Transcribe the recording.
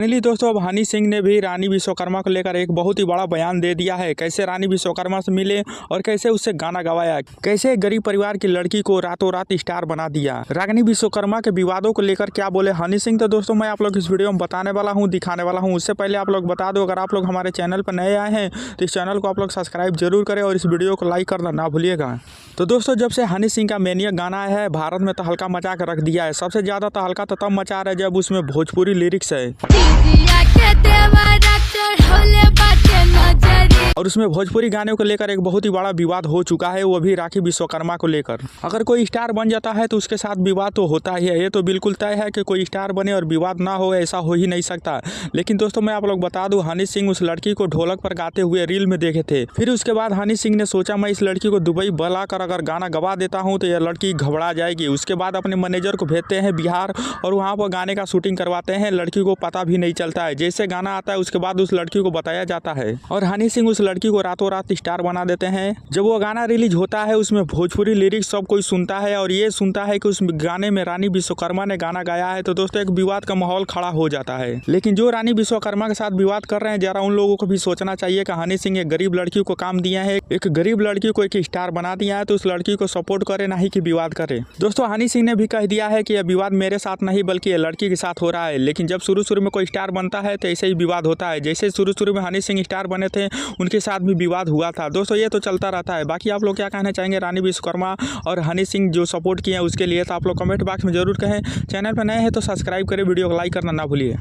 Finally दोस्तों अब हनी सिंह ने भी रानी विश्वकर्मा को लेकर एक बहुत ही बड़ा बयान दे दिया है। कैसे रानी विश्वकर्मा से मिले और कैसे उससे गाना गवाया, कैसे गरीब परिवार की लड़की को रातों रात स्टार बना दिया। रानी विश्वकर्मा के विवादों को लेकर क्या बोले हनी सिंह, तो दोस्तों मैं आप लोग इस वीडियो में बताने वाला हूँ, दिखाने वाला हूँ। उससे पहले आप लोग बता दो, अगर आप लोग हमारे चैनल पर नए आए हैं तो इस चैनल को आप लोग सब्सक्राइब जरूर करें और इस वीडियो को लाइक करना ना भूलिएगा। तो दोस्तों जब से हनी सिंह का मैनियक गाना आया है भारत में तो हल्का मचा कर रख दिया है। सबसे ज्यादा तो हल्का तो तब मचा रहा है जब उसमें भोजपुरी लिरिक्स है और उसमें भोजपुरी गाने को लेकर एक बहुत ही बड़ा विवाद हो चुका है, वो भी राखी विश्वकर्मा को लेकर। अगर कोई स्टार बन जाता है तो उसके साथ विवाद तो होता ही है, ये तो बिल्कुल तय है कि कोई स्टार बने और विवाद ना हो, ऐसा हो ही नहीं सकता। लेकिन दोस्तों मैं आप लोग बता दूं, हनी सिंह उस लड़की को ढोलक पर गाते हुए रील में देखे थे। फिर उसके बाद हनी सिंह ने सोचा मैं इस लड़की को दुबई बुलाकर अगर गाना गवा देता हूँ तो यह लड़की घबरा जाएगी। उसके बाद अपने मैनेजर को भेजते हैं बिहार और वहाँ पर गाने का शूटिंग करवाते हैं। लड़की को पता भी नहीं चलता है, जैसे गाना आता है उसके बाद उस लड़की को बताया जाता है और हनी सिंह उस लड़की को रातों रात स्टार बना देते हैं। जब वो गाना रिलीज होता है उसमें भोजपुरी लिरिक्स सब कोई सुनता है और ये सुनता है कि उस गाने में रानी विश्वकर्मा ने गाना गाया है, तो दोस्तों एक विवाद का माहौल खड़ा हो जाता है। लेकिन जो रानी विश्वकर्मा के साथ विवाद कर रहे हैं, जरा उन लोगों को भी सोचना चाहिए कि हनी सिंह एक गरीब लड़की को काम दिया है, एक गरीब लड़की को एक स्टार बना दिया है, तो उस लड़की को सपोर्ट करे, ना ही कि विवाद करे। दोस्तों हनी सिंह ने भी कह दिया है कि यह विवाद मेरे साथ नहीं बल्कि लड़की के साथ हो रहा है। लेकिन जब शुरू में कोई स्टार बनता है तो ऐसे ही विवाद होता है। जैसे शुरू में हनी सिंह स्टार बने थे उनके साथ भी विवाद हुआ था। दोस्तों ये तो चलता रहता है। बाकी आप लोग क्या कहना चाहेंगे रानी विश्वकर्मा और हनी सिंह जो सपोर्ट किए हैं उसके लिए, तो आप लोग कमेंट बॉक्स में जरूर कहें। चैनल पर नए हैं तो सब्सक्राइब करें, वीडियो को लाइक करना ना भूलिए।